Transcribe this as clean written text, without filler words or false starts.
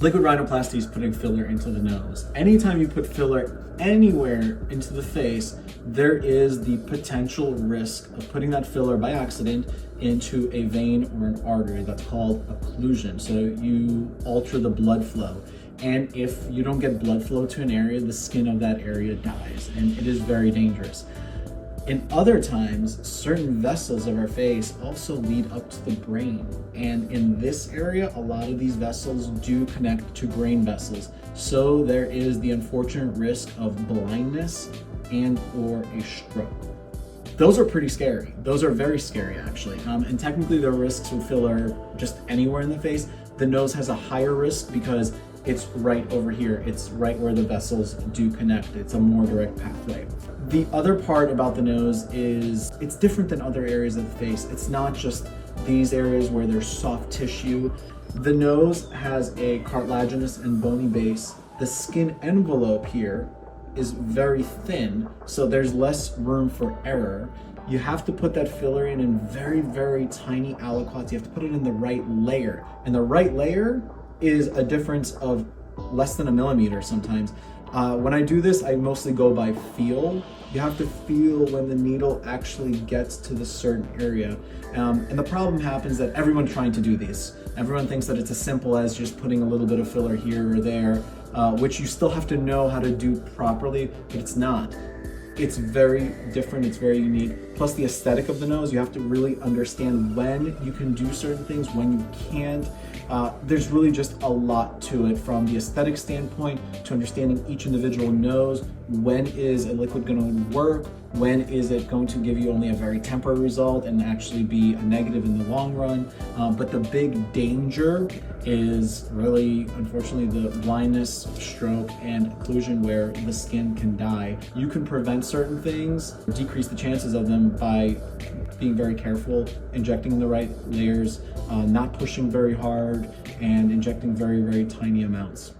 Liquid rhinoplasty is putting filler into the nose. Anytime you put filler anywhere into the face, there is the potential risk of putting that filler by accident into a vein or an artery. That's called occlusion. So you alter the blood flow. And if you don't get blood flow to an area, the skin of that area dies, and it is very dangerous. In other times, certain vessels of our face also lead up to the brain. And in this area, a lot of these vessels do connect to brain vessels. So there is the unfortunate risk of blindness and or a stroke. Those are pretty scary. Those are very scary, actually. And technically, there are risks with filler just anywhere in the face. The nose has a higher risk because it's right over here. It's right where the vessels do connect. It's a more direct pathway. The other part about the nose is it's different than other areas of the face. It's not just these areas where there's soft tissue. The nose has a cartilaginous and bony base. The skin envelope here is very thin, so there's less room for error. You have to put that filler in very, very tiny aliquots. You have to put it in the right layer. And the right layer is a difference of less than a millimeter sometimes. When I do this, I mostly go by feel. You have to feel when the needle actually gets to the certain area. And the problem happens that everyone's trying to do this. Everyone thinks that it's as simple as just putting a little bit of filler here or there, which you still have to know how to do properly, but it's not. It's very different, it's very unique. Plus the aesthetic of the nose, you have to really understand when you can do certain things, when you can't. There's really just a lot to it, from the aesthetic standpoint to understanding each individual nose. When is a liquid going to work? When is it going to give you only a very temporary result and actually be a negative in the long run? But the big danger is really, unfortunately, the blindness, stroke, and occlusion, where the skin can die. You can prevent certain things, decrease the chances of them by being very careful, injecting in the right layers, not pushing very hard, and injecting very, very tiny amounts.